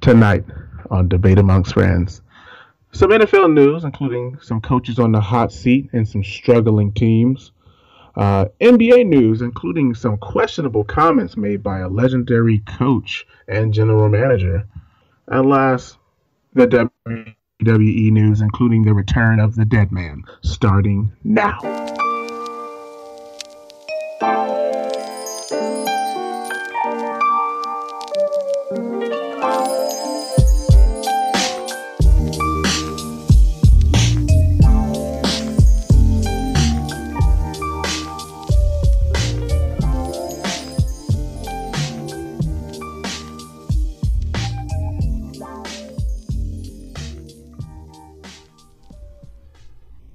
Tonight on Debate Amongst Friends. Some NFL news, including some coaches on the hot seat and some struggling teams. NBA news, including some questionable comments made by a legendary coach and general manager. And last, the WWE news, including the return of the Dead Man, starting now.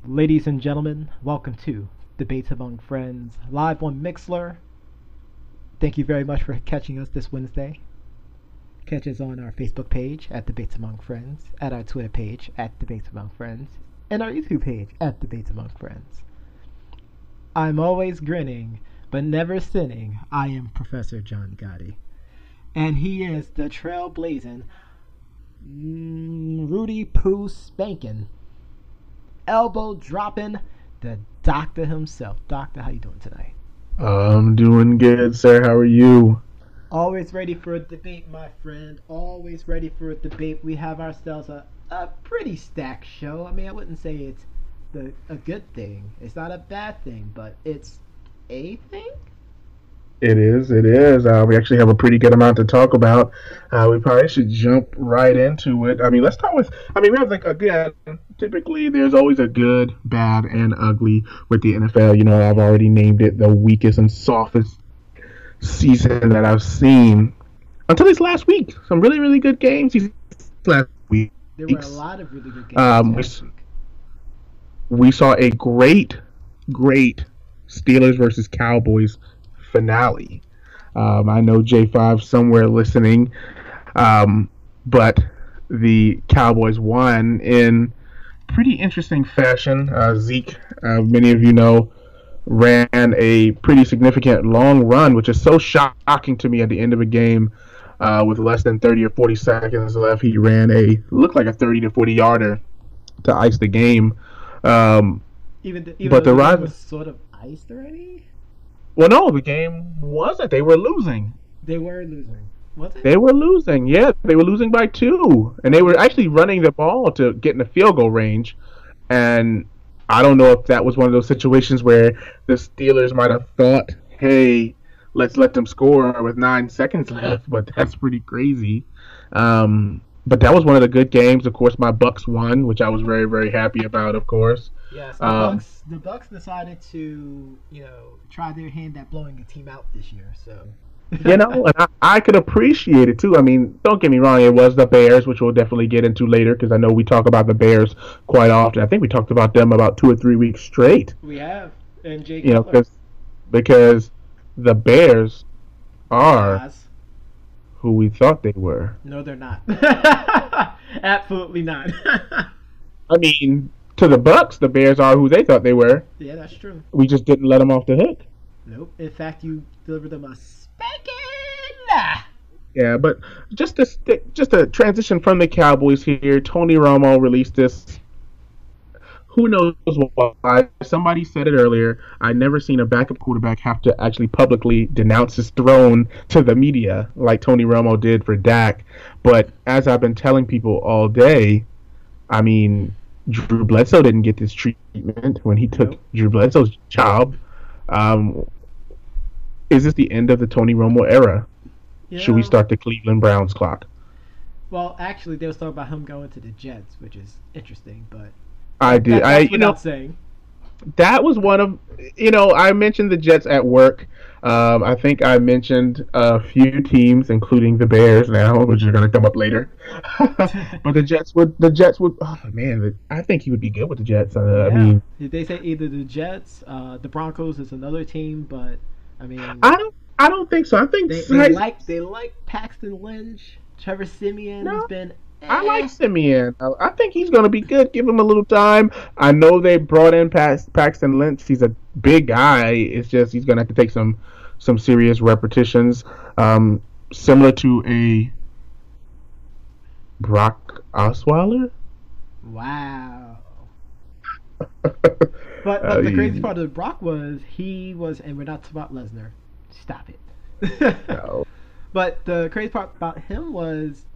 Ladies and gentlemen, welcome to Debates Among Friends, live on Mixlr. Thank you very much for catching us this Wednesday. Catch us on our Facebook page at Debates Among Friends, at our Twitter page at Debates Among Friends, and our YouTube page at Debates Among Friends. I'm always grinning, but never sinning. I am Professor John Gotti. And he is the trailblazing, Rudy Poo Spankin', elbow dropping, the doctor himself. Doctor, how you doing tonight? I'm doing good, sir. How are you? Always ready for a debate, my friend. Always ready for a debate. We have ourselves a pretty stacked show. I mean, I wouldn't say it's a good thing. It's not a bad thing, but it's a thing? It is. We actually have a pretty good amount to talk about. We probably should jump right into it. I mean, let's start with, we have typically there's always a good, bad, and ugly with the NFL. You know, I've already named it the weakest and softest season that I've seen until this last week. Some really, really good games last week. There were a lot of really good games last week. We saw a great Steelers versus Cowboys finale. I know J5 somewhere listening, but the Cowboys won in pretty interesting fashion. Zeke, many of you know, ran a pretty significant long run, which is so shocking to me at the end of a game with less than 30 or 40 seconds left. He ran looked like a 30 to 40 yarder to ice the game. Even but the run was sort of iced already? Well, no, the game wasn't. They were losing. They were losing. Was it? They were losing, yeah. They were losing by 2. And they were actually running the ball to get in the field goal range. And I don't know if that was one of those situations where the Steelers might have thought, hey, let's let them score with 9 seconds left. But that's pretty crazy. But that was one of the good games. Of course, my Bucks won, which I was very, very happy about, of course. Yes, the Bucks decided to, try their hand at blowing a team out this year. So, and I could appreciate it too. I mean, don't get me wrong; it was the Bears, which we'll definitely get into later, because I know we talk about the Bears quite often. I think we talked about them about 2 or 3 weeks straight. We have, and Jake, because the Bears are who we thought they were. No, they're not. Absolutely not. I mean, to the Bucks, the Bears are who they thought they were. Yeah, that's true. We just didn't let them off the hook. Nope. In fact, you delivered them a spanking. Yeah, but just to transition from the Cowboys here, Tony Romo released this. Who knows why? Somebody said it earlier. I never seen a backup quarterback have to actually publicly denounce his throne to the media like Tony Romo did for Dak. But as I've been telling people all day, I mean, Drew Bledsoe didn't get this treatment when he took Drew Bledsoe's job. Is this the end of the Tony Romo era? Should we start the Cleveland Browns clock? Well, actually, they was talking about him going to the Jets, which is interesting, but saying. That was one of, I mentioned the Jets at work. I think I mentioned a few teams, including the Bears now, which are going to come up later. But the Jets would, oh man, I think he would be good with the Jets. I mean, they say either the Jets, the Broncos is another team, but I mean, I don't think so. I think they like Paxton Lynch, Trevor Siemian has been. I like Simeon. I think he's going to be good. Give him a little time. I know they brought in Paxton Lynch. He's a big guy. It's just he's going to have to take some serious repetitions. Similar to Brock Osweiler. Wow. uh, But the crazy part of Brock was he was, and we're not talking about Lesnar. Stop it. no. But the crazy part about him was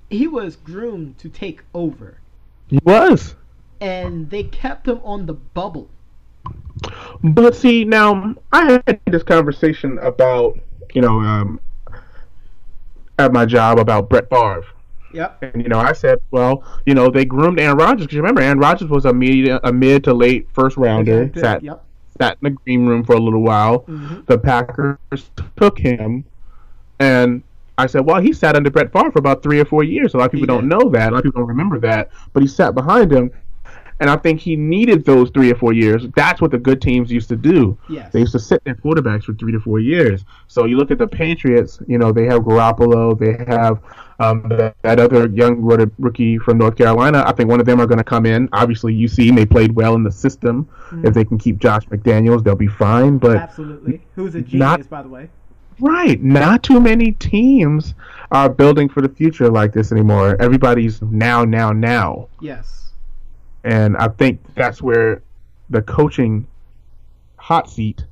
he was groomed to take over, He was. and they kept him on the bubble. But see, now I had this conversation about, you know, at my job about Brett Favre. Yep. And I said, well, they groomed Aaron Rodgers because remember, Aaron Rodgers was a mid to late first rounder. Yep. Sat in the green room for a little while. Mm-hmm. The Packers took him, and I said, well, he sat under Brett Favre for about 3 or 4 years. A lot of people don't know that. A lot of people don't remember that. But he sat behind him, and I think he needed those 3 or 4 years. That's what the good teams used to do. Yes. They used to sit their quarterbacks for 3 to 4 years. So you look at the Patriots, they have Garoppolo, they have that other young rookie from North Carolina. I think one of them are going to come in. Obviously, you see, they played well in the system. Mm-hmm. If they can keep Josh McDaniels, they'll be fine. But absolutely. Who's a genius, by the way. Right. Not too many teams are building for the future like this anymore. Everybody's now. Yes. And I think that's where the coaching hot seat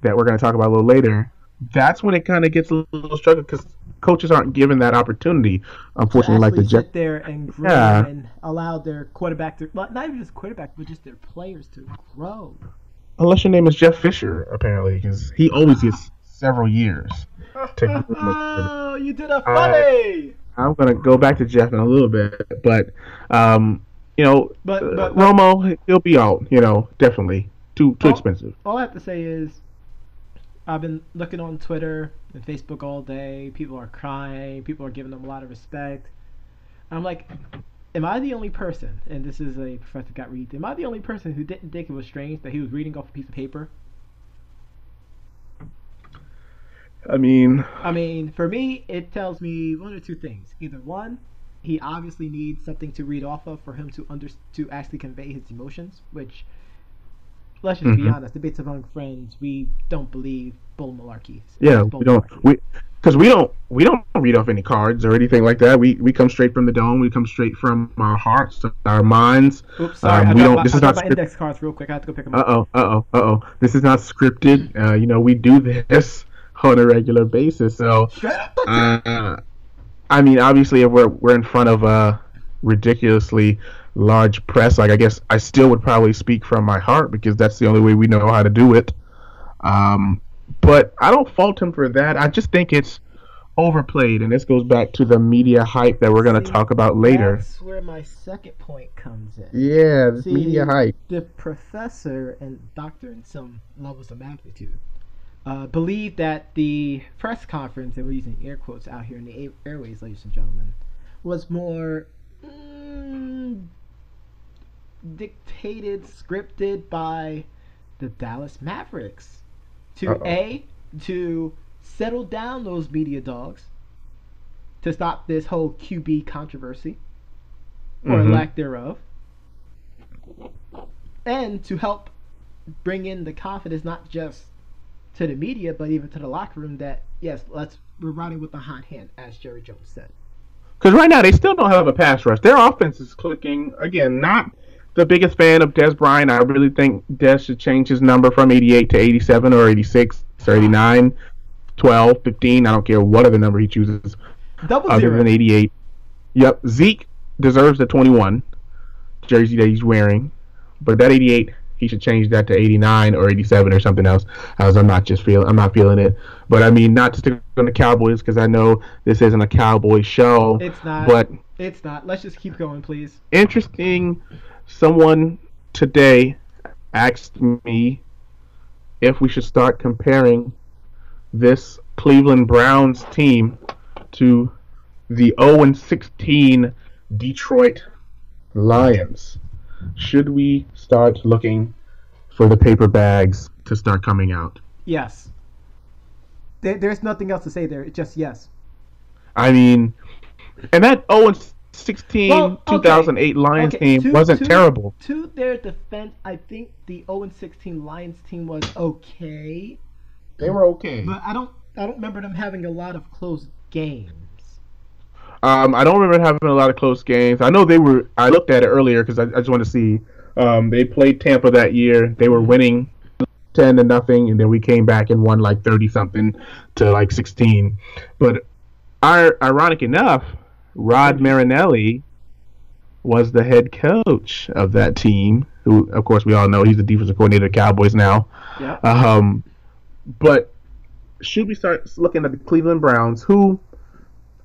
that we're going to talk about a little later, that's when it kind of gets a little struggle because coaches aren't given that opportunity, unfortunately, like the Jets. Sit there and grow and allow their quarterback to, not even just quarterback, but just their players to grow. Unless your name is Jeff Fisher, apparently, because he always gets several years to groom. Oh, you did a funny! I'm going to go back to Jeff in a little bit, but Romo, he'll be out. Definitely too expensive. All I have to say is, I've been looking on Twitter and Facebook all day. People are crying. People are giving them a lot of respect. I'm like, am I the only person? And this is a Professor Got Read. Am I the only person who didn't think it was strange that he was reading off a piece of paper? I mean, for me, it tells me one or two things. Either one, he obviously needs something to read off of for him to actually convey his emotions, which, let's just be honest, debates among friends, we don't believe bull malarkey. Yeah, we don't. Because we don't read off any cards or anything like that. We come straight from the dome. We come straight from our hearts, our minds. Oops, sorry. I got my index cards real quick. I have to go pick them up. This is not scripted. We do this on a regular basis. So, obviously, if we're in front of a ridiculously large press, like I guess I still would probably speak from my heart because that's the only way we know how to do it. But I don't fault him for that. I just think it's overplayed, and this goes back to the media hype that we're going to talk about later. That's where my second point comes in. Yeah, this media hype. The professor and doctor in some levels of magnitude believe that the press conference, and we're using air quotes out here in the airways, ladies and gentlemen, was more dictated, scripted by the Dallas Mavericks to settle down those media dogs, to stop this whole QB controversy or lack thereof, and to help bring in the confidence not just to the media but even to the locker room that yes, we're riding with the hot hand, as Jerry Jones said. Because right now they still don't have a pass rush. Their offense is clicking. Again, not the biggest fan of Des Bryant. I really think Des should change his number from 88 to 87 or 86 or 89, 12, 15. I don't care what other number he chooses. Other than 88. Yep. Zeke deserves the 21 jersey that he's wearing. But that 88, he should change that to 89 or 87 or something else. I'm not feeling it. But not to stick on the Cowboys because I know this isn't a Cowboy show. It's not. But it's not. Let's just keep going, please. Interesting. Someone today asked me if we should start comparing this Cleveland Browns team to the 0-16 Detroit Lions. Should we start looking for the paper bags to start coming out? Yes. There's nothing else to say there. It's just yes. And that 0-16 2008 Lions team wasn't terrible. To their defense, I think the 0-16 Lions team was okay. They were okay. But I don't remember them having a lot of close games. I don't remember having a lot of close games. I know they were. I looked at it earlier because I just wanted to see. They played Tampa that year. They were winning 10-0, and then we came back and won like 30 something to like 16. But ironic enough, Rod Marinelli was the head coach of that team. Who, of course, we all know he's the defensive coordinator of the Cowboys now. Yeah. But should we start looking at the Cleveland Browns, who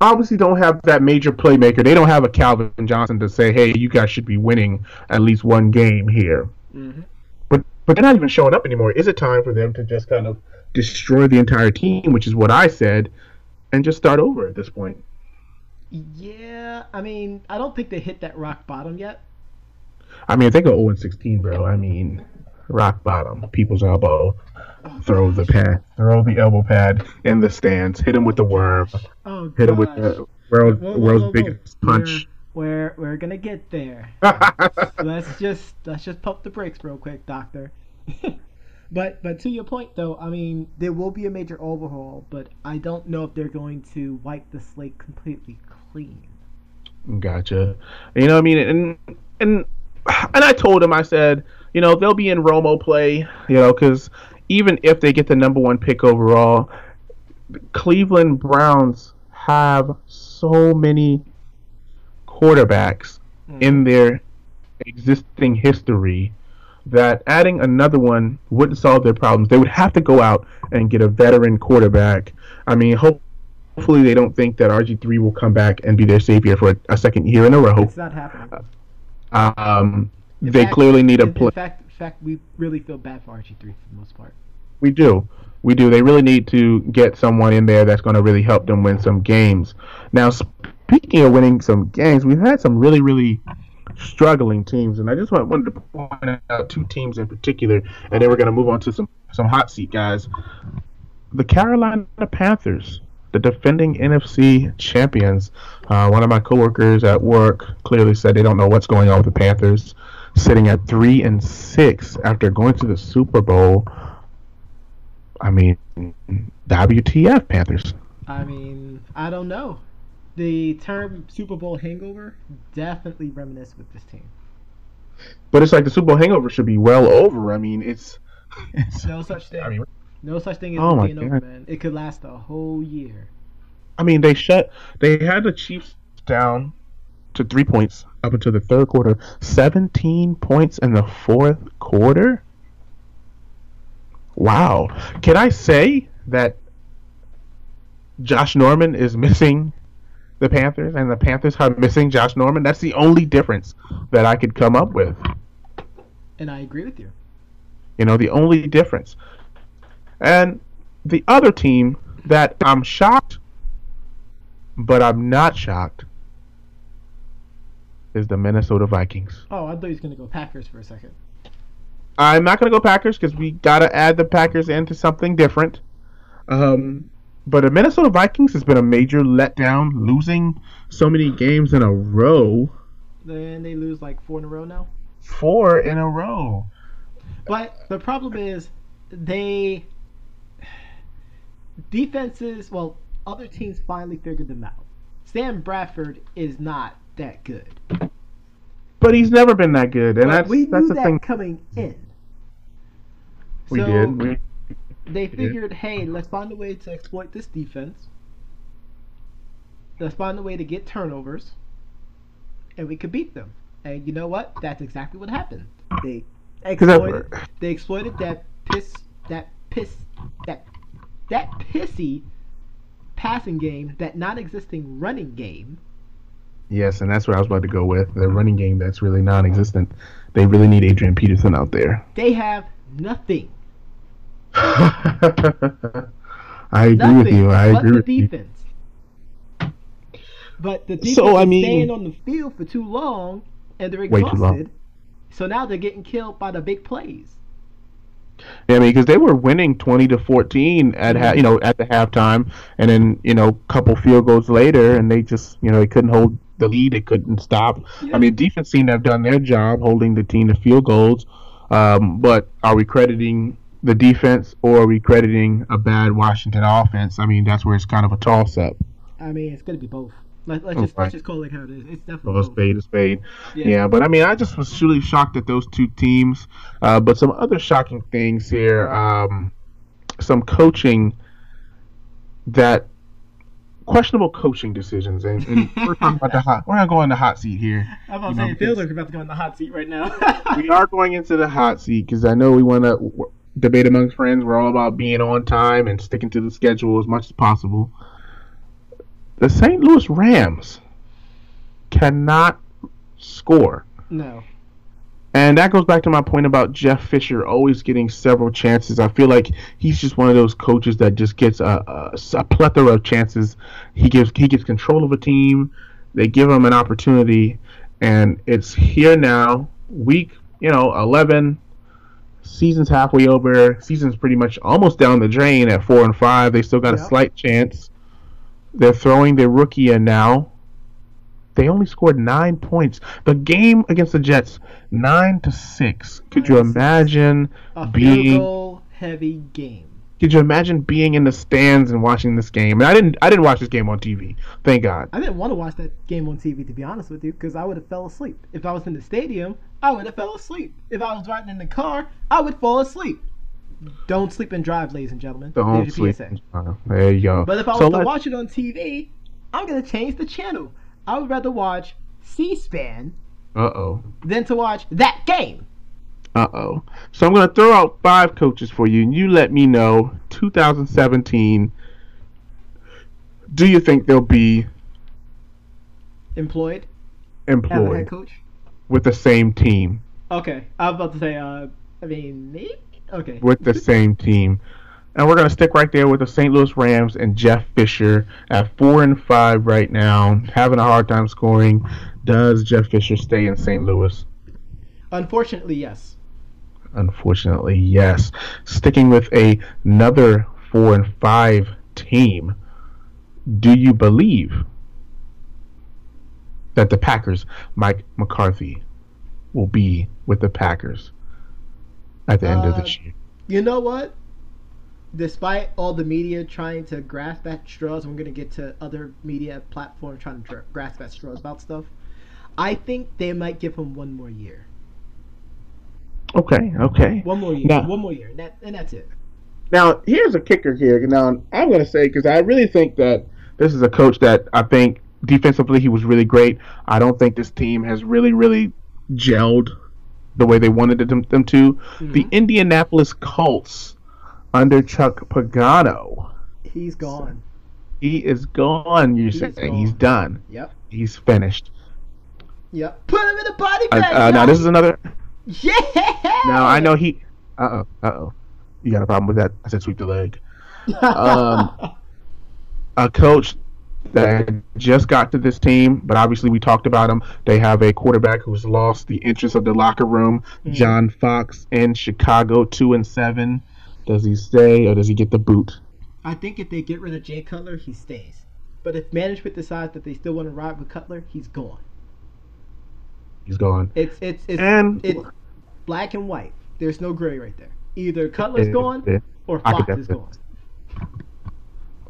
obviously don't have that major playmaker? They don't have a Calvin Johnson to say, "Hey, you guys should be winning at least one game here." Mm-hmm. But they're not even showing up anymore. Is it time for them to just kind of destroy the entire team, which is what I said, and just start over at this point? Yeah, I mean, I don't think they hit that rock bottom yet. I mean, if they go 0-16, bro, I mean, rock bottom, people's elbow, throw the elbow pad in the stands, hit him with the worm, Oh hit him with gosh. the Whoa, world's whoa. biggest punch. We're gonna get there. let's just pump the brakes real quick, Doctor. But to your point though, I mean, there will be a major overhaul, but I don't know if they're going to wipe the slate completely clean. Gotcha. You know what I mean? And I told him, I said, they'll be in Romo play, because even if they get the number one pick overall, the Cleveland Browns have so many quarterbacks in their existing history that adding another one wouldn't solve their problems. They would have to go out and get a veteran quarterback. I mean, hopefully they don't think that RG3 will come back and be their savior for a second year in a row. It's not happening. They clearly need a play. In fact, we really feel bad for RG3 for the most part. We do. They really need to get someone in there that's going to really help them win some games. Now, speaking of winning some games, we've had some really, really struggling teams, and I just wanted to point out two teams in particular, and then we're going to move on to some hot seat guys. The Carolina Panthers, the defending NFC champions. One of my coworkers at work clearly said they don't know what's going on with the Panthers, sitting at 3-6 after going to the Super Bowl. I mean, WTF, Panthers? I mean, I don't know. The term Super Bowl hangover definitely reminiscent with this team. But it's like the Super Bowl hangover should be well over. I mean, it's no such thing. I mean, no such thing as being over, man. It could last a whole year. I mean, they had the Chiefs down to 3 points up until the third quarter. 17 points in the fourth quarter. Wow. Can I say that Josh Norman is missing the Panthers and the Panthers are missing Josh Norman? That's the only difference that I could come up with. And I agree with you. The only difference. And the other team that I'm shocked, but I'm not shocked, is the Minnesota Vikings. Oh, I thought he was going to go Packers for a second. I'm not going to go Packers because we got to add the Packers into something different. But the Minnesota Vikings has been a major letdown, losing so many games in a row. Then they lose like 4 in a row now? 4 in a row. But the problem is other teams finally figured them out. Sam Bradford is not that good. But he's never been that good, and we that's knew the that thing. coming in. We So did. they figured, hey, let's find a way to exploit this defense. Let's find a way to get turnovers, and we could beat them. And you know what? That's exactly what happened. They exploited that pissy passing game, that non-existing running game. Yes, and that's what I was about to go with. The running game that's really non-existent. They really need Adrian Peterson out there. They have nothing. I agree with you. I agree with you. Defense. But the defense is staying on the field for too long, and they're exhausted. Way too long. So now they're getting killed by the big plays. Yeah, I mean, because they were winning 20-14 at at the halftime, and then a couple field goals later, and they just they couldn't hold the lead. They couldn't stop. Yeah. I mean, defense seemed to have done their job holding the team to field goals. But are we crediting the defense, or are we crediting a bad Washington offense? I mean, that's where it's kind of a toss-up. I mean, it's going to be both. Let's Right. just call it how it is. It's definitely Well, a both. spade, a spade. Yeah. Yeah, but I mean, I just was truly shocked at those two teams. But some other shocking things here. Some coaching that questionable coaching decisions, and we're talking about the hot. We're gonna go on the hot seat here, I'm about you to know, say it feels like because we're about to go in the hot seat right now. we are going into the hot seat because I know we want to debate amongst friends. We're all about being on time and sticking to the schedule as much as possible. The St. Louis Rams cannot score. No. And that goes back to my point about Jeff Fisher always getting several chances. I feel like he's just one of those coaches that just gets a plethora of chances. He gets control of a team. They give him an opportunity, and it's here now. Week 11. Season's halfway over. Season's pretty much almost down the drain at 4-5. They still got a Yep. slight chance. They're throwing their rookie in now. They only scored 9 points. The game against the Jets, 9-6. Could you 9-6. imagine A field being? goal heavy game. Could you imagine being in the stands and watching this game? And I didn't watch this game on TV. Thank God. I didn't want to watch that game on TV, to be honest with you, because I would have fell asleep. If I was in the stadium, I would have fell asleep. If I was riding in the car, I would fall asleep. Don't sleep and drive, ladies and gentlemen. Don't There's your sleep. PSA. There you go. But if I was So to let's- watch it on TV, I'm going to change the channel. I would rather watch C-SPAN Uh-oh. than to watch that game. Uh-oh. So I'm going to throw out 5 coaches for you, and you let me know, 2017, do you think they'll be Employed as a head employed coach? with the same team? Okay. I was about to say, maybe? Okay. With the same team. And we're going to stick right there with the St. Louis Rams and Jeff Fisher at 4-5 right now, having a hard time scoring. Does Jeff Fisher stay in St. Louis? Unfortunately, yes. Unfortunately, yes. Sticking with another 4-5 team, do you believe that the Packers, Mike McCarthy, will be with the Packers at the end of this year? You know what? Despite all the media trying to grasp at straws, I'm going to get to other media platforms trying to grasp at straws about stuff. I think they might give him one more year. Okay. One more year. Now- One more year. And that's it. Now, here's a kicker here. Now, I'm going to say, because I really think that this is a coach that I think defensively he was really great. I don't think this team has really, really gelled the way they wanted them to. Mm-hmm. The Indianapolis Colts under Chuck Pagano. He's gone. He is gone, you're He's saying. gone. He's done. Yep. He's finished. Yep. Put him in a body bag. Now, this is another... Yeah. Now, I know he... Uh-oh. You got a problem with that? I said sweep the leg. A coach that just got to this team, but obviously we talked about him. They have a quarterback who's lost the interest of the locker room. Mm. John Fox in Chicago, 2-7. Does he stay or does he get the boot? I think if they get rid of Jay Cutler, he stays. But if management decides that they still want to ride with Cutler, he's gone. He's gone. It's black and white. There's no gray right there. Either Cutler's gone or Fox is gone.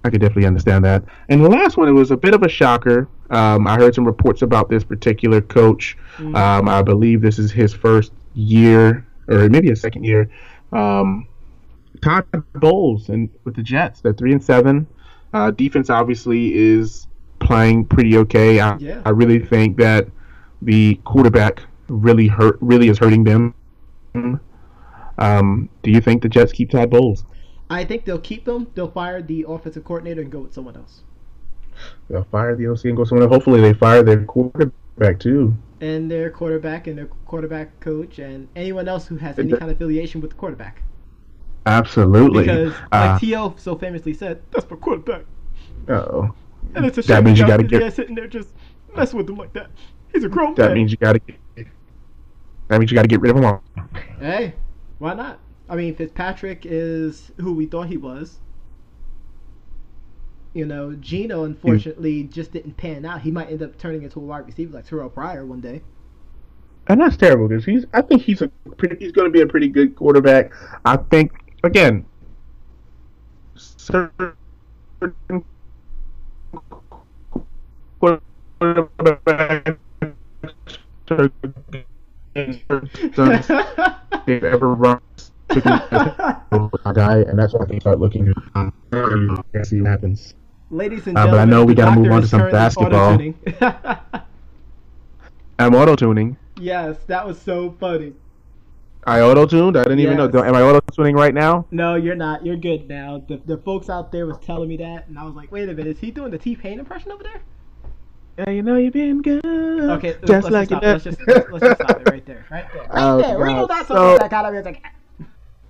I could definitely understand that. And the last one, it was a bit of a shocker. I heard some reports about this particular coach. Mm-hmm. I believe this is his first year, or maybe a second year. Todd Bowles and with the Jets, they're 3-7. Defense obviously is playing pretty okay. I really think that the quarterback really is hurting them. Do you think the Jets keep Todd Bowles? I think they'll keep him. They'll fire the offensive coordinator and go with someone else. They'll fire the OC and go somewhere. Hopefully, they fire their quarterback too. And their quarterback coach and anyone else who has any kind of affiliation with the quarterback. Absolutely. Because, like T.O. so famously said, that's my quarterback. Uh-oh. And it's a shame That means you got to get. sitting there just messing with him like that. He's a grown That man. means you got to. That means you got to get rid of him all. Hey, why not? I mean, Fitzpatrick is who we thought he was. You know, Geno unfortunately just didn't pan out. He might end up turning into a wide receiver like Terrell Pryor one day. And that's terrible because I think he's going to be a pretty good quarterback. I think again, certain quarterbacks are they've ever run a guy, and that's why they start looking. See what happens. Ladies and gentlemen, but I know we got to move on to some currently basketball. I'm auto-tuning. Yes, that was so funny. I auto-tuned? I didn't even know. Am I auto-tuning right now? No, you're not. You're good now. The folks out there was telling me that, and I was like, wait a minute, is he doing the T-Pain impression over there? Yeah, you know you've been good. Okay, just let's like just stop. Let's just stop it right there. Right there. Right there. We know that's something that kind of music.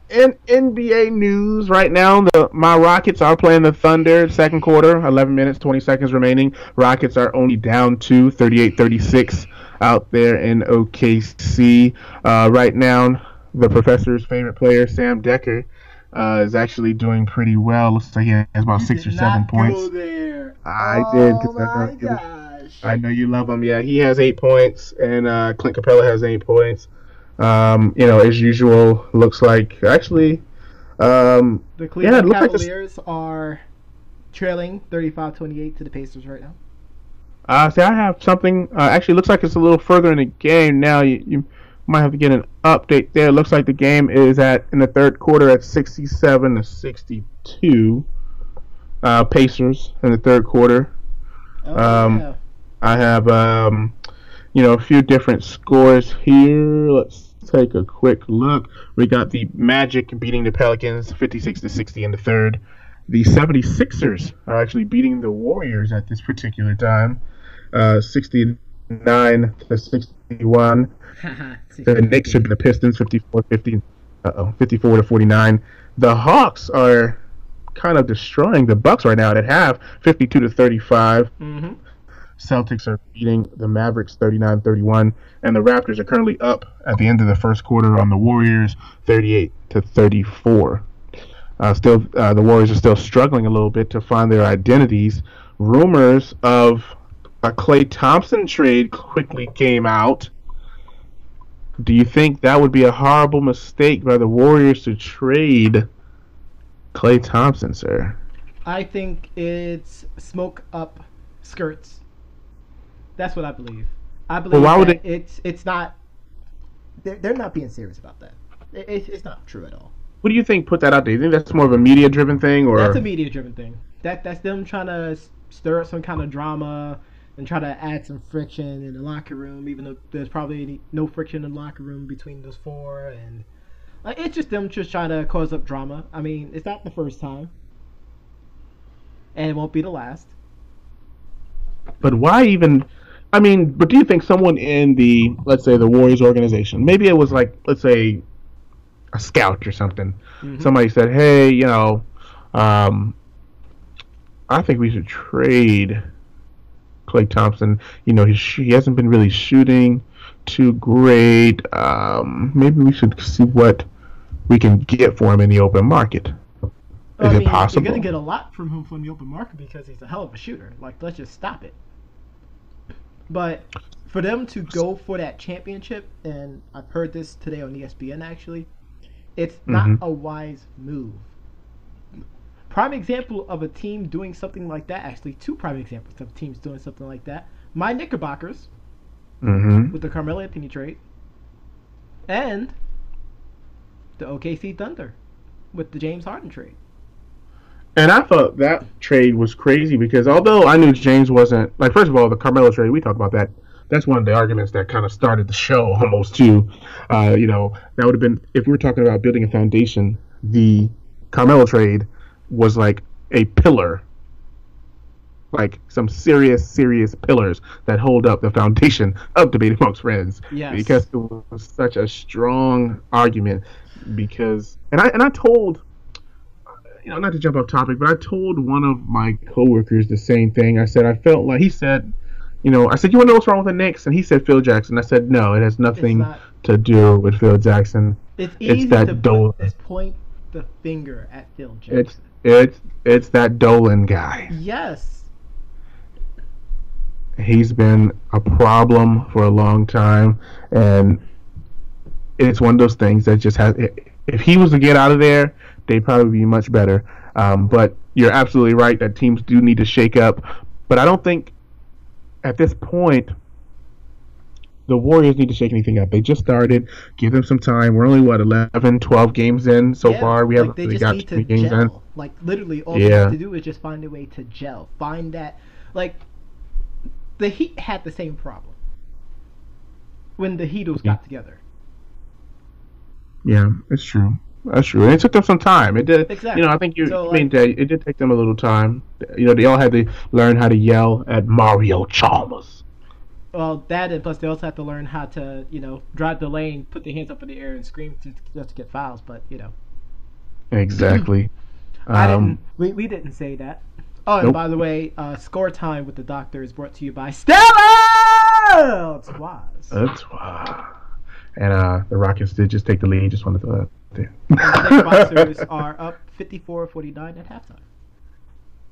In NBA news right now, my Rockets are playing the Thunder second quarter, 11 minutes, 20 seconds remaining. Rockets are only down 38-36 out there in OKC. Right now, the professor's favorite player, Sam Decker, is actually doing pretty well. Looks like he has about 6 or 7 points. Go there. I did, because I know you love him. Yeah, he has 8 points, and Clint Capella has 8 points. As usual, looks like actually. The Cleveland Cavaliers are trailing 35-28 to the Pacers right now. See, I have something. Actually, looks like it's a little further in the game now. You might have to get an update there. Looks like the game is in the third quarter at 67-62. Pacers in the third quarter. Yeah. I have a few different scores here. Let's take a quick look. We got the Magic beating the Pelicans 56-60 in the third. The 76ers are actually beating the Warriors at this particular time, 69-61. The Knicks are the Pistons 54-49. The Hawks are kind of destroying the Bucks right now at half, 52-35. Mm-hmm. Celtics are beating the Mavericks 39-31, and the Raptors are currently up at the end of the first quarter on the Warriors 38-34. The Warriors are still struggling a little bit to find their identities. Rumors of a Klay Thompson trade quickly came out. Do you think that would be a horrible mistake by the Warriors to trade Klay Thompson, sir? I think it's smoke up skirts. That's what I believe. I believe it's not. They're not being serious about that. It's not true at all. What do you think put that out there? You think that's more of a media-driven thing, or that's a media-driven thing? That's them trying to stir up some kind of drama and try to add some friction in the locker room, even though there's probably no friction in the locker room between those four, and it's just them just trying to cause up drama. I mean, it's not the first time, and it won't be the last. But why even? I mean, but do you think someone in let's say the Warriors organization, maybe it was like, let's say, a scout or something, somebody said, hey, I think we should trade Klay Thompson. He hasn't been really shooting too great. Maybe we should see what we can get for him in the open market. Is it possible? You're going to get a lot from him from the open market because he's a hell of a shooter. Let's just stop it. But for them to go for that championship, and I've heard this today on ESPN actually, it's not a wise move. Prime example of a team doing something like that, actually two prime examples of teams doing something like that. My Knickerbockers with the Carmelo Anthony trade, and the OKC Thunder with the James Harden trade. And I thought that trade was crazy because although I knew James wasn't, first of all, the Carmelo trade, we talked about that. That's one of the arguments that kind of started the show almost too. That would have been, if we were talking about building a foundation, the Carmelo trade was like a pillar, like some serious pillars that hold up the foundation of Debate Amongst Friends. Yes. Because it was such a strong argument. Because, and I told, not to jump off topic, but I told one of my coworkers the same thing. I said, I felt like, he said, I said, you want to know what's wrong with the Knicks? And he said, Phil Jackson. I said, no, it has nothing to do with Phil Jackson. It's easy to point the finger at Phil Jackson. It's that Dolan guy. Yes. He's been a problem for a long time, and it's one of those things that just has, if he was to get out of there, they'd probably be much better. But you're absolutely right that teams do need to shake up. But I don't think at this point, the Warriors need to shake anything up. They just started. Give them some time. We're only, what, 11, 12 games in so Yeah, far? We like haven't they really just got need too to many games in. gel. Like literally, all they have Yeah, to do is just find a way to gel. Find that, like the Heat had the same problem when the Heatles yeah, got together. yeah, it's true. That's true. And it took them some time. It did. I Exactly. think you So like, made that. It did take them a little time. They all had to learn how to yell at Mario Chalmers. well, that and plus they also have to learn how to, drive the lane, put their hands up in the air, and scream just to get fouls. But Exactly. I didn't. Um, We didn't say that. Oh, and nope. by the way, Score Time with the Doctor is brought to you by Stella Twas. That's why. And the Rockets did just take the lead. Just wanted to throw that And the Knicks there. Boxers are up 54-49 at halftime.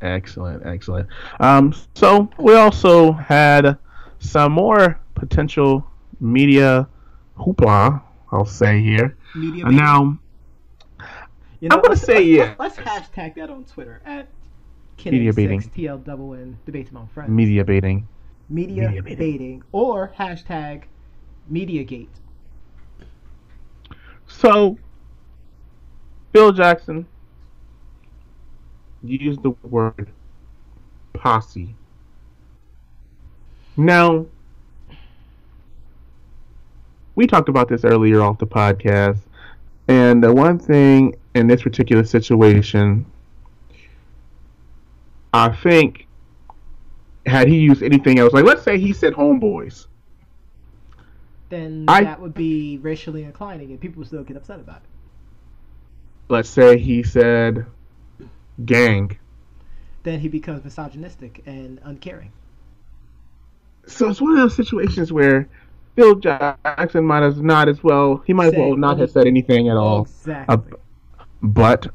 Excellent, excellent. So we also had some more potential media hoopla, I'll say here. Media And baiting. now I'm gonna Let's, say let's, yes. let's, let's hashtag that on Twitter at Media baiting, KIN6TLNN Debates Among Friends. media baiting, Media media baiting. baiting or hashtag Mediagate. So Phil Jackson used the word posse. Now we talked about this earlier off the podcast, and the one thing in this particular situation, I think, had he used anything else, like let's say he said homeboys, Then I that would be racially inclining and people would still get upset about it. let's say he said gang. Then he becomes misogynistic and uncaring. So it's one of those situations where Phil Jackson might as not as well. He might as well Say not have any said anything at all. Uh, exactly. but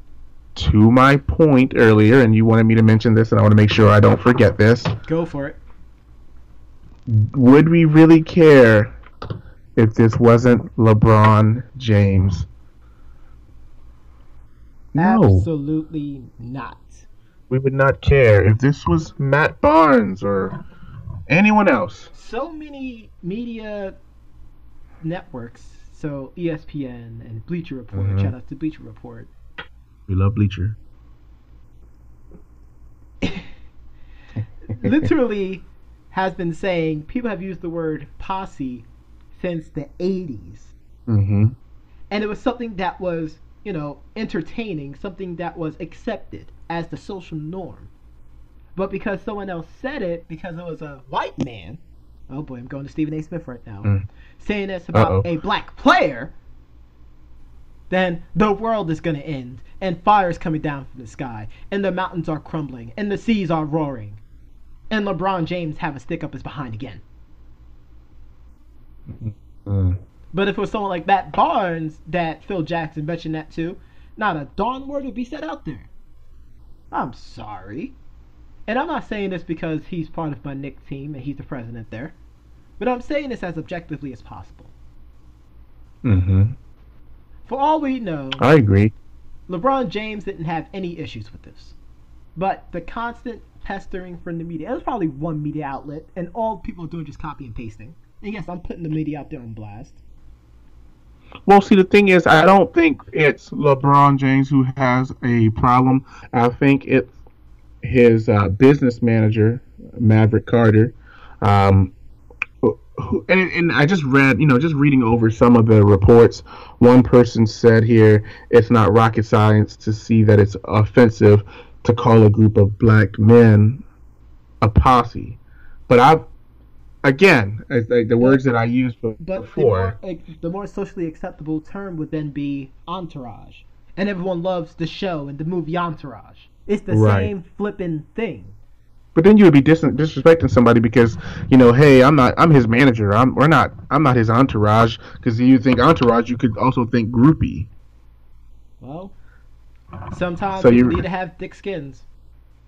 to my point earlier, and you wanted me to mention this, and I want to make sure I don't forget this. Go for it. Would we really care if this wasn't LeBron James? No, Absolutely not. we would not care if this was Matt Barnes or anyone else. So many media networks, so ESPN and Bleacher Report, Mm-hmm. shout out to Bleacher Report, We love Bleacher. literally has been saying people have used the word posse since the 80s. Mm-hmm. And it was something that was, entertaining, something that was accepted as the social norm. But because someone else said it, because it was a white man, oh boy, I'm going to Stephen A. Smith right now, saying this about Uh-oh. a black player, then the world is going to end, and fire's coming down from the sky, and the mountains are crumbling, and the seas are roaring, and LeBron James have a stick up his behind again. Mm. But if it was someone like Matt Barnes that Phil Jackson mentioned that to, not a darn word would be said out there. I'm sorry. And I'm not saying this because he's part of my Knicks team and he's the president there. But I'm saying this as objectively as possible. Mm-hmm. For all we know, I agree. LeBron James didn't have any issues with this. But the constant pestering from the media, there's probably one media outlet, and all people are doing is just copy and pasting. And yes, I'm putting the media out there on blast. Well, see, the thing is, I don't think it's LeBron James who has a problem. I think it's his business manager, Maverick Carter. And I just read, just reading over some of the reports, one person said here, it's not rocket science to see that it's offensive to call a group of black men a posse. But again, like the words that I used before. The more socially acceptable term would then be entourage. And everyone loves the show and the movie Entourage. It's the Right. same flipping thing. But then you would be disrespecting somebody because hey, I'm his manager. I'm not his entourage. Because you think entourage, you could also think groupie. Well, sometimes So you you- need to have thick skins.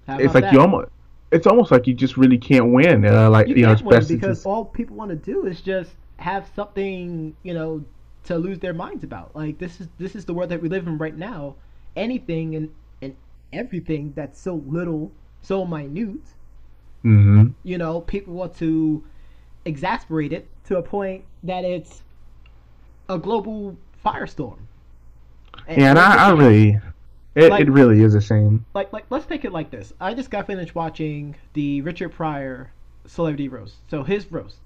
How It's about like that? it's almost like you just really can't win. Like You it's can't win best to because just, all people want to do is just have something, to lose their minds about. Like this is the world that we live in right now. Anything and everything that's so little, so minute, Mm-hmm. People want to exasperate it to a point that it's a global firestorm. Yeah, and Like the I thing is, really, it like really is a shame. let's take it like this. I just got finished watching the Richard Pryor celebrity roast. So his roast.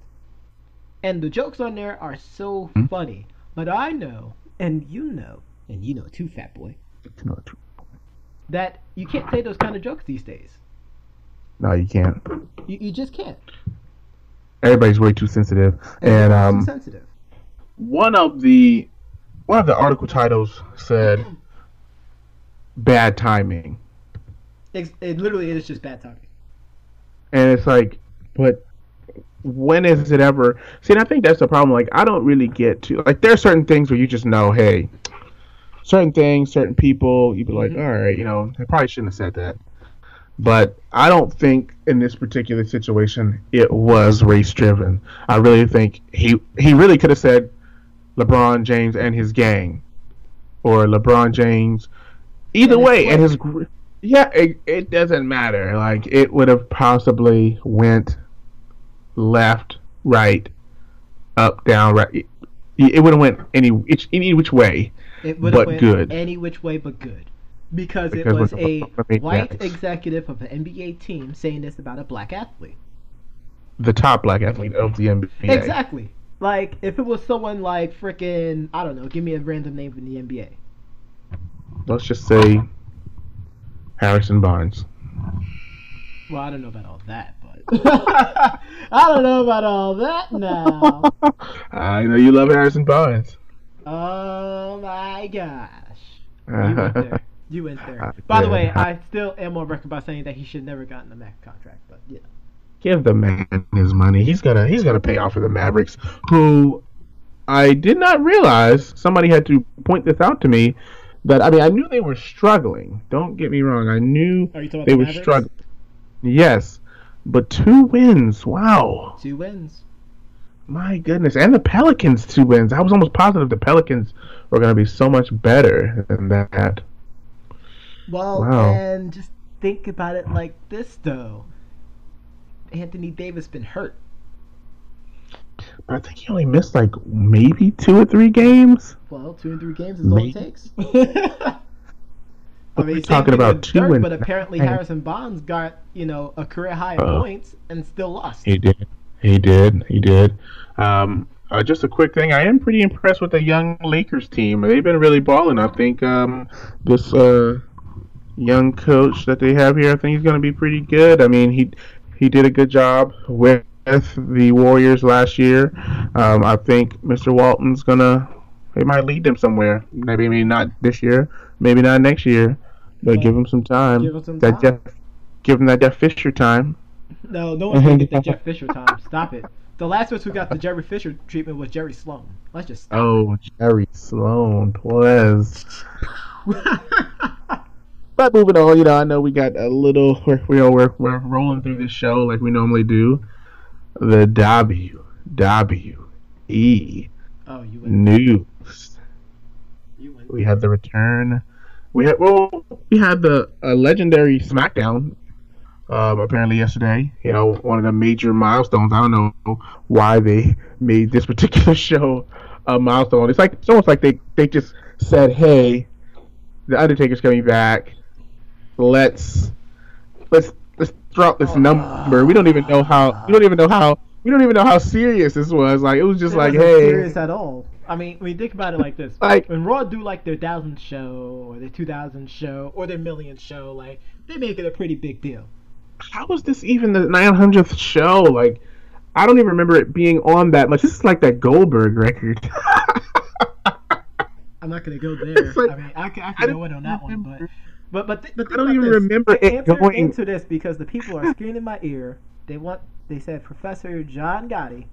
And the jokes on there are so Hmm? funny. But I know, and you know too, fat boy, that you can't say those kind of jokes these days. No, you can't. You just can't. Everybody's way too sensitive. And Everybody's too sensitive. one of the article titles said bad timing. It literally is just bad timing. And it's like, but when is it ever? See, and I think that's the problem. Like, I don't really get to, like, there are certain things where you just know, hey, certain things, certain people, you'd be like, all right, I probably shouldn't have said that. But I don't think in this particular situation it was race driven. I really think he really could have said LeBron James and his gang, or LeBron James, either way, and his, yeah, it doesn't matter. Like, it would have possibly went left, right, up, down, right. It would have went any which way, It would have but went good. any which way but good. Because it Because was when a white yes, executive of an NBA team saying this about a black athlete. the top black athlete of the NBA. Exactly. Like, if it was someone like freaking, I don't know, give me a random name from the NBA. Let's just say Harrison Barnes. Well, I don't know about all that, but I don't know about all that now. I know you love Harrison Barnes. Oh my gosh. You went there. You went there. By the did. way, I still am on record by saying that he should never gotten a Max contract, but yeah. Give the man his money. He's gonna pay off for the Mavericks, who I did not realize. Somebody had to point this out to me. That, I mean, I knew they were struggling. Don't get me wrong. I knew Are you talking about they the were Mavericks? struggling. Yes, but 2 wins. Wow. 2 wins. My goodness. And the Pelicans 2 wins. I was almost positive the Pelicans were going to be so much better than that. Well, Wow. and just think about it like this, though. Anthony Davis been hurt. But I think he only missed like maybe 2 or 3 games. Well, 2 and 3 games is all it Maybe. takes. But we're same talking thing about with 2 Dirk, and but apparently 9. Harrison Barnes got, a career high in Uh-oh. points and still lost. He did. He did. Just a quick thing. I am pretty impressed with the young Lakers team. They've been really balling. I think this young coach that they have here, I think he's going to be pretty good. I mean, he did a good job with the Warriors last year. I think Mr. Walton's he might lead them somewhere. Maybe not this year, maybe not next year, but give him some time. Give him some time. Give him that Jeff Fisher time. No one's going to get the Jeff Fisher time. Stop it. The last person who got the Jerry Fisher treatment was Jerry Sloan. Let's just stop. Oh, Jerry Sloan, please. But moving on, I know we got a little. We're rolling through this show like we normally do. The WWE Oh, you went. news. You went. We had the return. We had the legendary SmackDown. Apparently yesterday, one of the major milestones. I don't know why they made this particular show a milestone. It's almost like they just said, "Hey, the Undertaker's coming back. Let's drop this number." We don't even know how serious this was. Like, it was just like, wasn't hey, serious at all. I mean, when you think about it like this, Like- when Raw do like their 1,000th show or their 2,000th show or their 1,000,000th show, like they make it a pretty big deal. how was this even the 900th show? Like, I don't even remember it being on that much. This is like that Goldberg record. I'm not gonna go there. It's like- I mean, I can I go in on that one, but think I don't about even this. remember it going. Answer this because the people are screaming in my ear. They said, Professor John Gotti,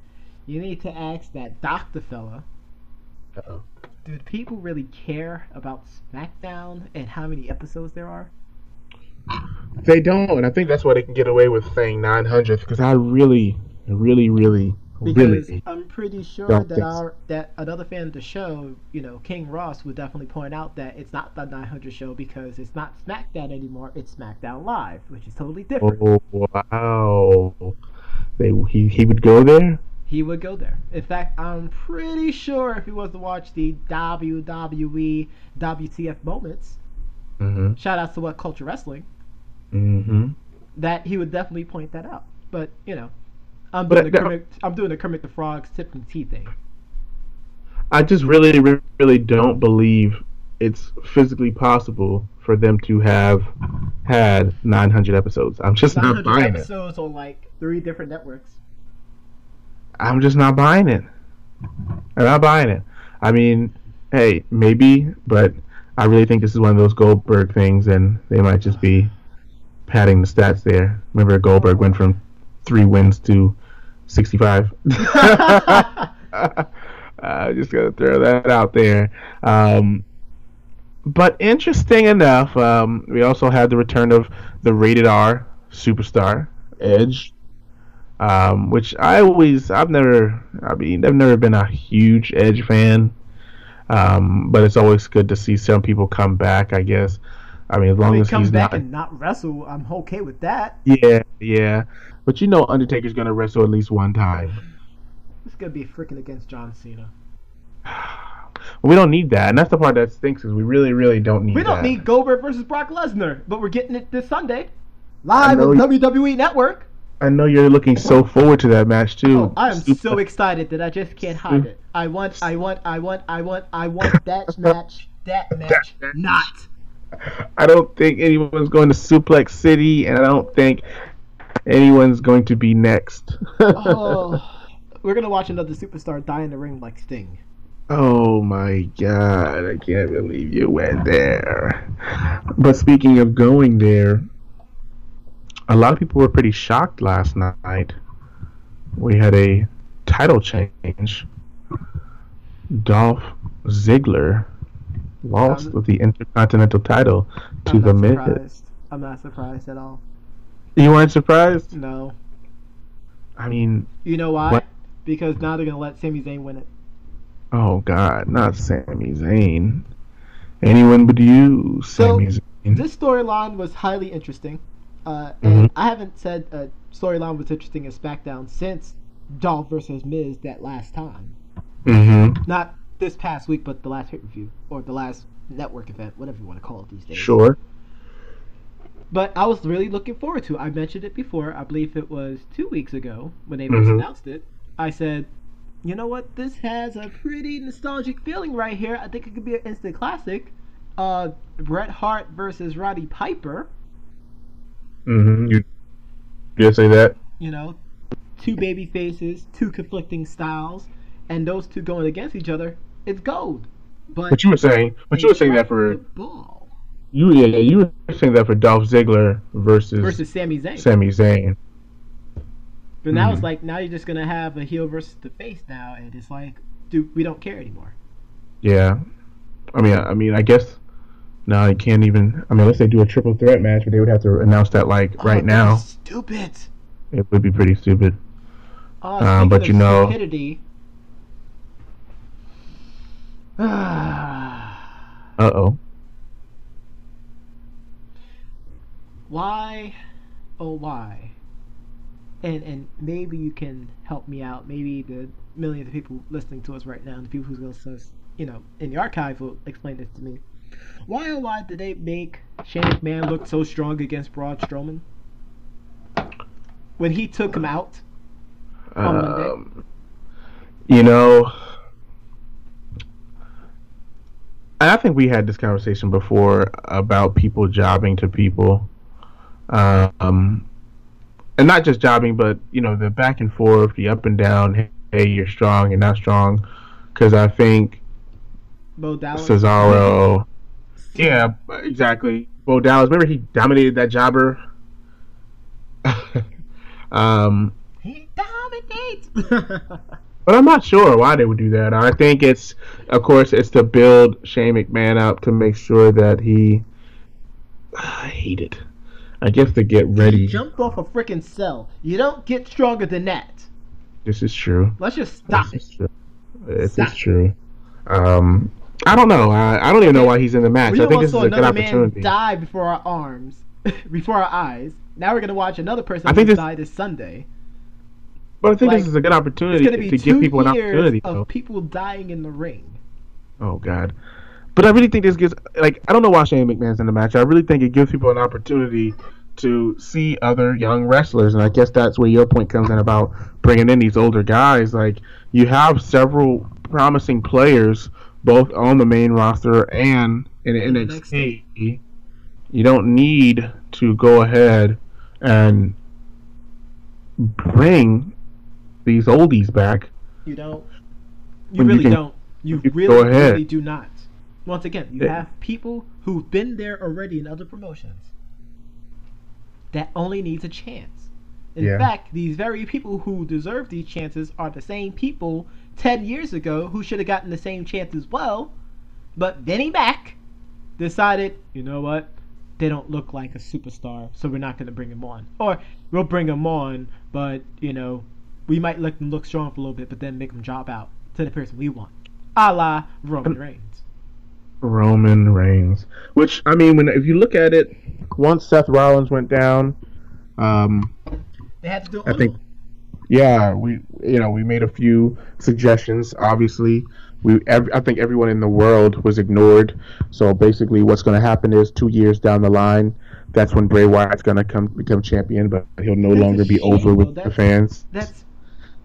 you need to ask that doctor fella. Uh-oh. Do the people really care about SmackDown and how many episodes there are? They don't, and I think that's why they can get away with saying 900th, because I really, really, really Because Really I'm pretty sure don't that think so. that another fan of the show, King Ross, would definitely point out that it's not the 900 show because it's not SmackDown anymore. It's SmackDown Live, which is totally different. Oh wow! He would go there. He would go there. In fact, I'm pretty sure if he was to watch the WWE WTF moments, Mm-hmm. shout out to What Culture Wrestling, Mm-hmm. that he would definitely point that out. But But I'm doing the Kermit the Frog's tip and tea thing. I just really, really don't believe it's physically possible for them to have had 900 episodes. I'm just not 900 buying it. episodes on like 3 different networks. I'm just not buying it. I'm not buying it. I mean, hey, maybe, but I really think this is one of those Goldberg things, and they might just be padding the stats there. Remember, Goldberg went from 3 wins to 65. Just gonna throw that out there. But interesting enough, we also had the return of the rated R superstar Edge, which I've never been a huge Edge fan, but it's always good to see some people come back. I guess. I mean, as I long mean, as come he's back not, and not wrestle, I'm okay with that. yeah, yeah. But Undertaker's gonna wrestle at least one time. It's gonna be freaking against John Cena. We don't need that, and that's the part that stinks. Is we really, really don't need We don't that. need Goldberg versus Brock Lesnar, but we're getting it this Sunday, I live know on WWE Network. I know you're looking so forward to that match too. Oh, I am so excited that I just can't hide it. I want that match, not. I don't think anyone's going to Suplex City, and I don't think anyone's going to be next. Oh, we're gonna watch another superstar die in the ring like Sting. Oh my god, I can't believe you went there. But speaking of going there, a lot of people were pretty shocked last night. We had a title change. Dolph Ziggler lost with the Intercontinental title to The Miz. Surprised. I'm not surprised at all. You weren't surprised? No. I mean, You know why? what? Because now they're gonna let Sami Zayn win it. Oh God, not Sami Zayn. Anyone but you, Sami Zayn. This storyline was highly interesting. And I haven't said a storyline was interesting in SmackDown since Dolph versus Miz that last time. Mm-hmm. Not this past week, but the last pay-per-view or the last network event, whatever you want to call it these days. Sure. But I was really looking forward to it. I mentioned it before. I believe it was 2 weeks ago when they first announced it. I said, you know what? This has a pretty nostalgic feeling right here. I think it could be an instant classic. Bret Hart versus Roddy Piper. Mm-hmm. You did say that? Two baby faces, two conflicting styles, and those two going against each other. It's gold. But you were saying that for you were saying that for Dolph Ziggler versus Sami Zayn. Sami Zayn. But now it's like, now you're just gonna have a heel versus the face now, and it's like, dude, we don't care anymore. Yeah, I mean, I guess no, you can't even. I mean, unless they do a triple threat match, but they would have to announce that right now. Stupid. It would be pretty stupid. But stupidity. Uh-oh. Why? Oh, why? And maybe you can help me out. Maybe the millions of people listening to us right now, and the people who's going to listen, in the archive will explain this to me. Why oh why did they make Shane McMahon look so strong against Braun Strowman when he took him out on Monday? I think we had this conversation before about people jobbing to people, and not just jobbing, but the back and forth, the up and down. Hey, you're strong, you're not strong, because I think Bo Dallas. Cesaro. Yeah, exactly. Bo Dallas. Remember he dominated that jobber. He dominates. But I'm not sure why they would do that. I think it's to build Shane McMahon up to make sure that he. I hate it. I guess to get ready. He jumped off a freaking cell. You don't get stronger than that. This is true. Let's just stop This it. is true. This Stop is true. I don't know. I don't even know why he's in the match. We I think almost this is saw a good another man opportunity. die before our arms, before our eyes. Now we're gonna watch another person I think who this, died this Sunday. but I think Like, this is a good it's opportunity gonna be to give 2 people an years opportunity. of Though. people dying in the ring. Oh God. But I really think this gives, like, I don't know why Shane McMahon's in the match. I really think it gives people an opportunity to see other young wrestlers, and I guess that's where your point comes in about bringing in these older guys. Like, you have several promising players, both on the main roster and in NXT. You don't need to go ahead and bring these oldies back. You don't. You really don't. You really do not. Once again, you have people who've been there already in other promotions that only needs a chance. In fact, these very people who deserve these chances are the same people 10 years ago who should have gotten the same chance as well, but Vinnie Mac decided, you know what, they don't look like a superstar, so we're not going to bring them on. Or we'll bring them on, but, you know, we might let them look strong for a little bit, but then make them drop out to the person we want. A la Roman Reigns. Roman Reigns. Which, I mean, if you look at it, once Seth Rollins went down, they had to do it. I think, yeah, we made a few suggestions. Obviously, I think everyone in the world was ignored. So basically, what's going to happen is 2 years down the line, that's when Bray Wyatt's going to become champion, but he'll no longer be over with the fans. That's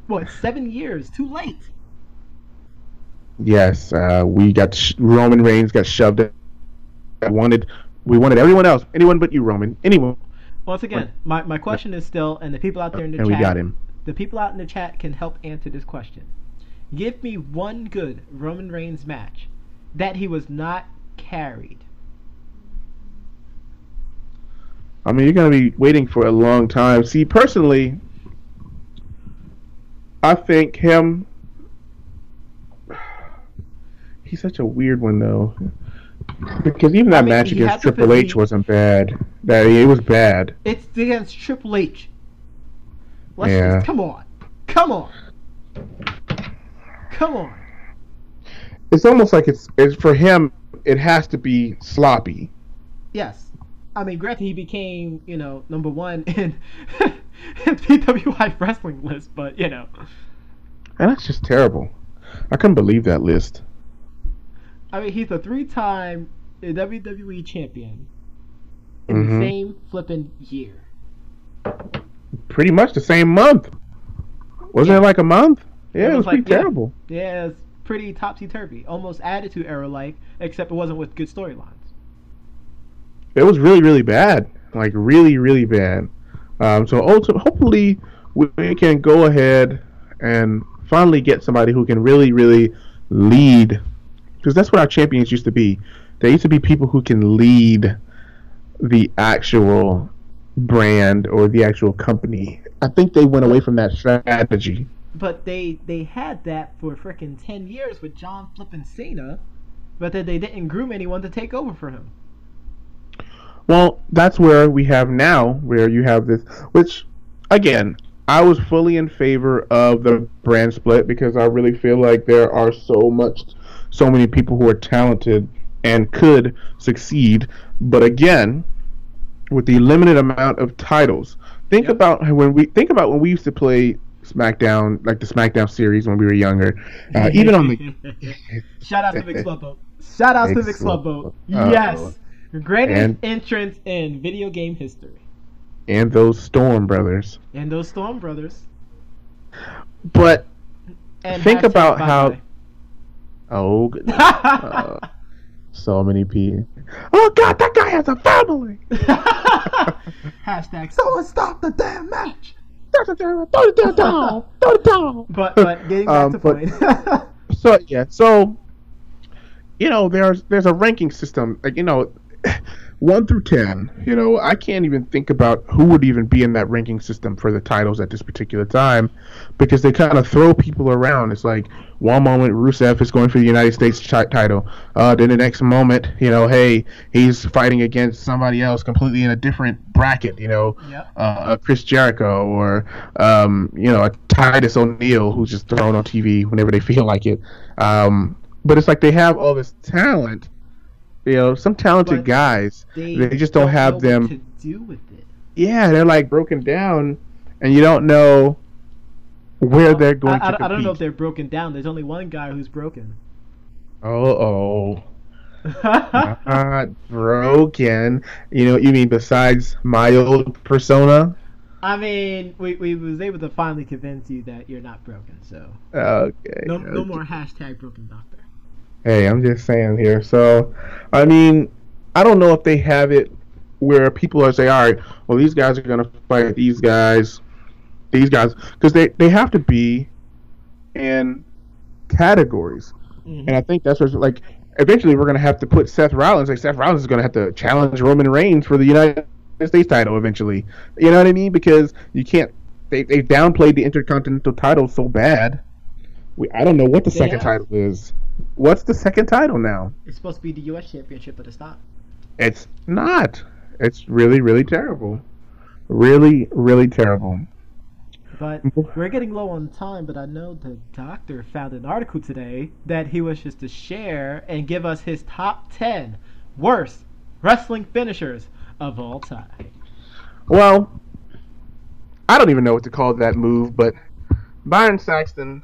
what, 7 years too late. Yes, Roman Reigns got shoved. We wanted everyone else, anyone but you, Roman. Anyone. Once again, my question is still, and the people out there in the chat, we got him. The people out in the chat can help answer this question. Give me one good Roman Reigns match that he was not carried. I mean, you're gonna be waiting for a long time. See, personally, I think him. He's such a weird one, though. Because even that match against Triple H wasn't bad. It was bad. It's against Triple H. Just, come on. Come on. It's almost like it's for him, it has to be sloppy. Yes. I mean, granted, he became, number one in PWI wrestling list, but, And that's just terrible. I couldn't believe that list. I mean, he's a 3-time WWE champion in the same flipping year. Pretty much the same month. Wasn't it like a month? Yeah, it was pretty terrible. Yeah, it's pretty topsy-turvy. Almost Attitude Era-like, except it wasn't with good storylines. It was really, really bad. Like, really, really bad. So hopefully we can go ahead and finally get somebody who can really, really lead. Because that's what our champions used to be. They used to be people who can lead the actual brand or the actual company. I think they went away from that strategy. But they had that for frickin' 10 years with John flippin' Cena, but then they didn't groom anyone to take over for him. Well, that's where we have now, where you have this, which, again, I was fully in favor of the brand split because I really feel like there are so many people who are talented and could succeed. But again, with the limited amount of titles, think about when we used to play SmackDown, like the SmackDown series when we were younger. Even on the shout out to Mixlr. Shout out to Mixlr. Yes, greatest entrance in video game history. And those Storm Brothers. But think about how. Oh, goodness. So many people. Oh, God, that guy has a family. Hashtag someone stop the damn match. Throw it down. But getting back to point. So there's a ranking system. Like, 1 through 10, I can't even think about who would even be in that ranking system for the titles at this particular time, because they kind of throw people around. It's like one moment Rusev is going for the United States title, then the next moment, hey, he's fighting against somebody else completely in a different bracket, Yep. Chris Jericho or a Titus O'Neil who's just thrown on TV whenever they feel like it. But it's like they have all this talent. Some talented But guys, they they just don't have know them. what to do with it. Yeah, they're like broken down, and you don't know where Well, they're going to I don't know if compete. they're broken down. There's only one guy who's broken. Oh, not broken. You mean besides my old persona? I mean, we was able to finally convince you that you're not broken. So Okay, no okay. more hashtag broken doctor. Hey, I'm just saying here. So, I mean, I don't know if they have it where people are saying, all right, well, these guys are going to fight these guys, because they have to be in categories. And Hmm. I think that's what, like, eventually we're going to have to put Seth Rollins, like, Seth Rollins is going to have to challenge Roman Reigns for the United States title eventually. You know what I mean? Because you can't, they downplayed the Intercontinental title so bad. I don't know what the They second have. title is. What's the second title now? It's supposed to be the U.S. Championship, but it's not. It's not. It's really, really terrible. Really, really terrible. But we're getting low on time. But I know the doctor found an article today that he wishes to share and give us his top 10 worst wrestling finishers of all time. Well, I don't even know what to call that move, but Byron Saxton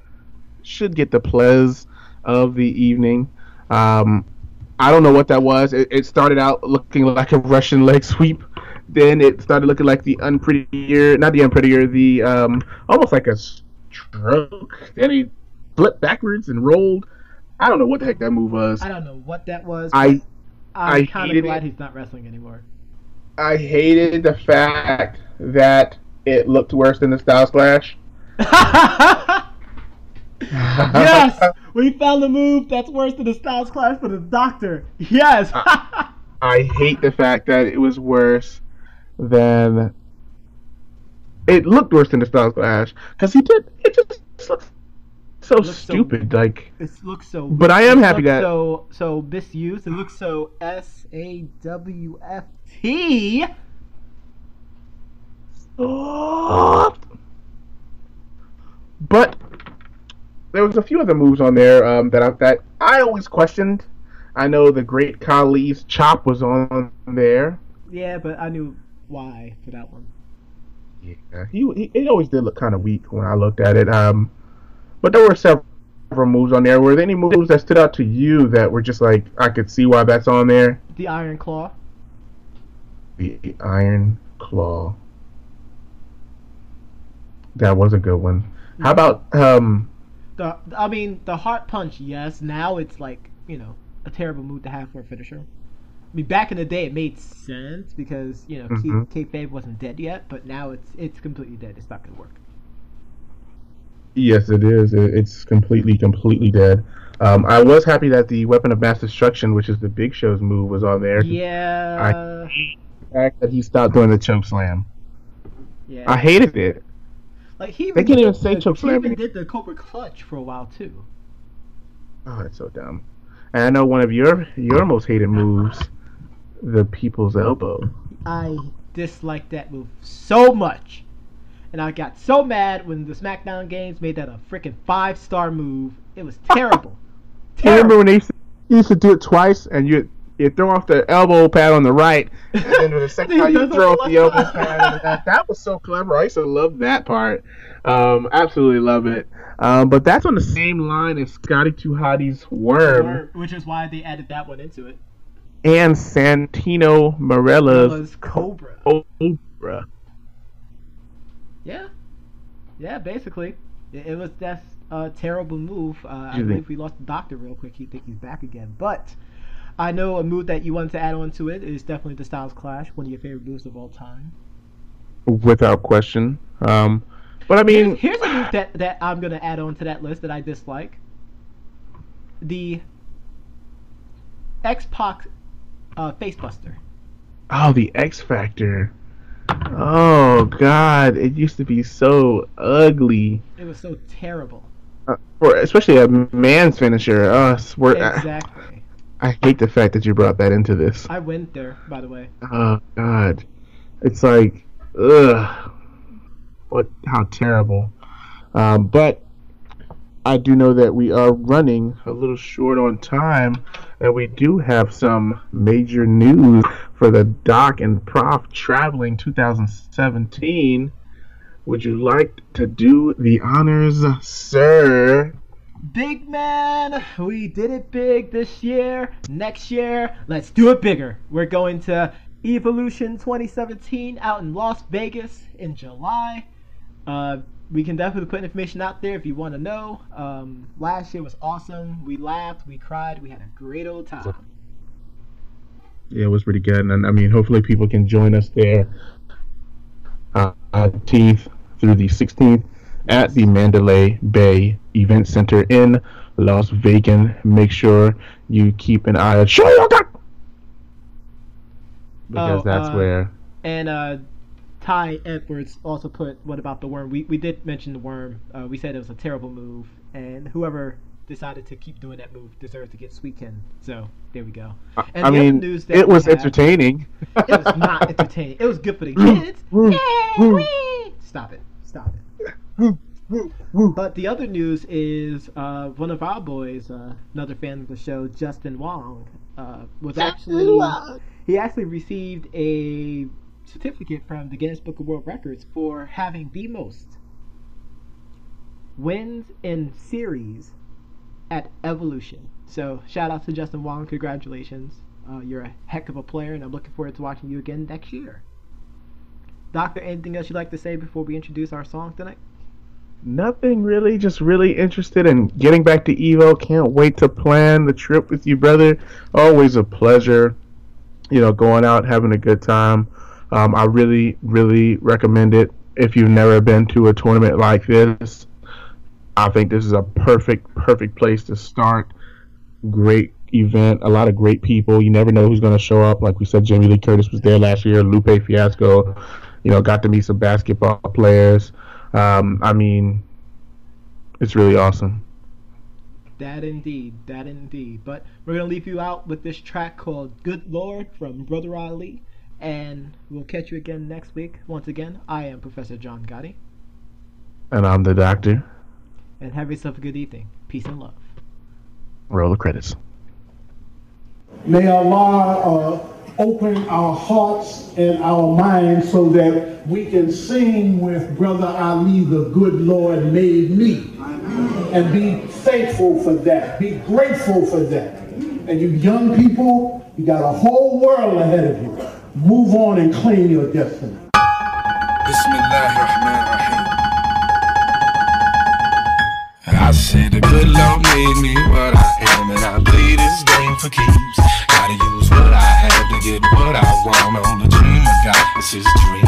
should get the plaise of the evening. Um, I don't know what that was. It started out looking like a Russian leg sweep. Then it started looking like the unprettier, not the unprettier, the almost like a stroke. Then he flipped backwards and rolled. I don't know what the heck that move was. I don't know what that was, but I I'm I kind of hated glad it. he's not wrestling anymore. I hated the fact that it looked worse than the Styles Clash. Yes, we found the move that's worse than the Styles Clash for the Doctor. Yes. I, I hate the fact that it was worse than it looked worse than the Styles Clash, because he did. It just looks so It looks so. stupid. Like, It looks so but I weak. am It happy looks that. so misused. It looks so SAWFT. But there was a few other moves on there that I always questioned. I know the Great Khali's chop was on there. Yeah, but I knew why for that one. Yeah, he it always did look kind of weak when I looked at it. But there were several moves on there. Were there any moves that stood out to you that were just like I could see why that's on there? The Iron Claw. The Iron Claw. That was a good one. How Yeah. about The Heart Punch. Yes, now it's like a terrible move to have for a finisher. I mean, back in the day, it made sense because mhm. kayfabe wasn't dead yet, but now it's completely dead. It's not gonna work. Yes, it is. It's completely dead. I was happy that the Weapon of Mass Destruction, which is the Big Show's move, was on there. I Yeah, hate the fact that he stopped doing the choke slam. I yeah. hated it. Like he They even can't even did say choke he slam. even did the Cobra Clutch for a while too. Oh, that's so dumb. And I know one of your most hated moves, the People's Elbow. I dislike that move so much, and I got so mad when the SmackDown games made that a freaking 5-star move. It was terrible, You remember terrible. when you used to do it twice, and you throw off the elbow pad on the right, and then the second Then time he you does throw it off on the the elbow pad on the left. back. That was so clever. I used to love that part. Absolutely love it. But that's on the same line as Scotty 2 Hottie's Worm Which is why they added that one into it. and Santino Marella's Rella's Cobra. Cobra. Yeah, yeah, basically. It was that's a terrible move. I You think? believe we lost the Doctor real quick. He think he's back again, but I know a move that you wanted to add on to it is definitely the Styles Clash, one of your favorite moves of all time. Without question. But I Here's mean, here's a move that I'm gonna add on to that list that I dislike. The X Pac Facebuster. Oh, the X Factor. Oh God, it used to be so ugly. It was so terrible. For especially a man's finisher. Exactly. I hate the fact that you brought that into this. I went there, by the way. Oh God, it's like, ugh, how terrible. But I do know that we are running a little short on time, and we do have some major news for the Doc and Prof Traveling 2017. Would you like to do the honors, sir? Big man, we did it big this year. Next year, let's do it bigger. We're going to Evolution 2017 out in Las Vegas in July. We can definitely put information out there if you want to know. Last year was awesome. We laughed, we cried, we had a great old time. Yeah, it was pretty good, and I mean, hopefully people can join us there 18th through the 16th at the Mandalay Bay Event Center in Las Vegas. Make sure you keep an eye out, because that's where. And Ty Edwards also put, what about the worm? We did mention the worm. We said it was a terrible move, and whoever decided to keep doing that move deserves to get sweetened. So there we go. And I mean, it was entertaining. It was not entertaining. It was good for the kids. Yay! Stop it. But the other news is one of our boys, another fan of the show, Justin Wong, he actually received a certificate from the Guinness Book of World Records for having the most wins in series at Evolution. So shout out to Justin Wong, congratulations. You're a heck of a player, and I'm looking forward to watching you again next year. Doctor, anything else you'd like to say before we introduce our song tonight? Nothing really, just really interested in getting back to Evo. Can't wait to plan the trip with you, brother. Always a pleasure, going out, having a good time. I really, really recommend it. If you've never been to a tournament like this, I think this is a perfect place to start. Great event, a lot of great people. You never know who's going to show up. Like we said, Jamie Lee Curtis was there last year. Lupe Fiasco, got to meet some basketball players. I mean, it's really awesome. That indeed. But we're going to leave you out with this track called Good Lord from Brother Ali. And we'll catch you again next week. Once again, I am Professor John Gotti. And I'm the Doctor. And have yourself a good evening. Peace and love. Roll the credits. May Allah open our hearts and our minds so that we can sing with Brother Ali, the good Lord made me. And be thankful for that. Be grateful for that. And you young people, you got a whole world ahead of you. Move on and claim your destiny. I said the good Lord made me what I am, and I play this game for keeps. Gotta use what I have to get what I want. On the dream I got, it's his dream.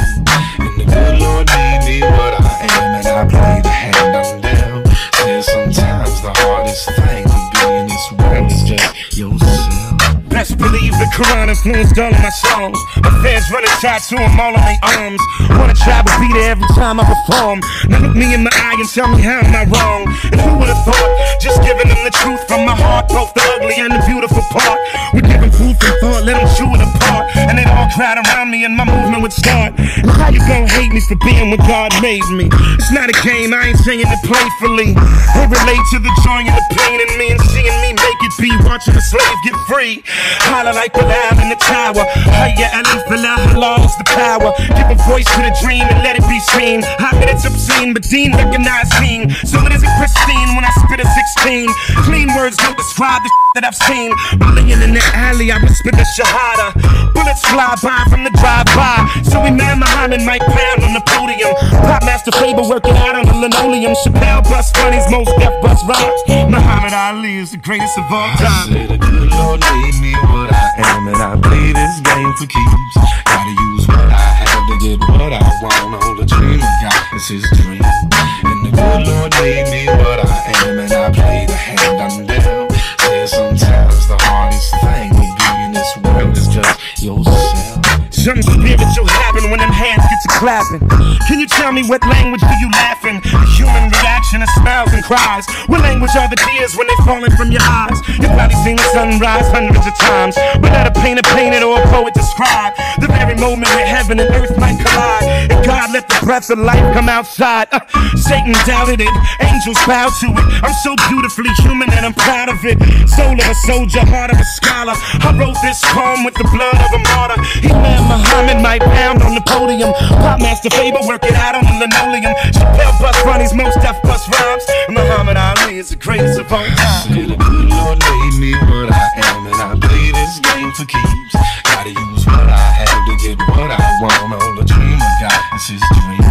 And the good Lord made me what I am, and I play the hand I'm down. Said sometimes the hardest thing to be in this world is just yourself. Best believe the Quran influenced all of my songs. Affairs running tattoo them all on their arms. Wanna try to be there every time I perform. Now look me in my eye and tell me how am I wrong. And who would have thought, just giving them the truth from my heart, both the ugly and the beautiful part. We're giving food for thought, let them chew it apart. And they'd all crowd around me and my movement would start. And how you gon' hate me for being what God made me? It's not a game, I ain't saying it playfully. They relate to the joy and the pain in me, and seeing me make it be, watching a slave get free. Holla like Bilal in the tower. Hiya Alif Bilal, lost the power. Give a voice to the dream and let it be seen. How that it's obscene, but Dean recognized me. So it isn't pristine when I spit a 16. Clean words don't describe the that I've seen. Laying in the alley, I whisper the shahada. Bullets fly by from the drive-by. So Imam Muhammad might pound on the podium. Pop Master Faber working out on the linoleum. Chappelle bust funnies, most death bust rhymes. Muhammad Ali is the greatest of all time. I say the good Lord made me what I am, and I play this game for keeps. Gotta use what I have to get what I want. All the dream I got is his dream. And the good Lord made me what I am, and I play the hand I'm down. Said sometimes the hardest thing to be in this world is just clapping. Can you tell me what language do you laugh in? The human reaction is smiles and cries. What language are the tears when they falling from your eyes? You've probably seen the sunrise hundreds of times, but let a painter paint it or a poet describe the very moment where heaven and earth might collide, and God let the breath of life come outside. Satan doubted it, angels bow to it. I'm so beautifully human and I'm proud of it. Soul of a soldier, heart of a scholar. I wrote this poem with the blood of a martyr. Imam Muhammad might pound on the podium. Pop Master Faber work it out on the linoleum. Chappelle bust funnies, most deaf bust rhymes. Muhammad Ali is the greatest of all time. I said the good Lord made me what I am, and I play this game for keeps. Gotta use what I have to get what I want. All the dream I got is his dream.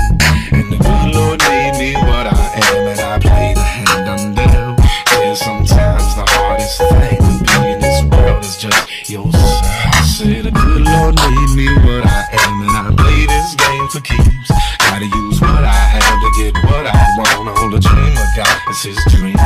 And the good Lord made me what I am, and I play the hand I'm dealt. Yeah, sometimes the hardest thing to be in this world is just yourself. I say the good Lord made me what I am, and I play this game for keeps. Gotta use what I have to get what I want. All the dream I got is his dream.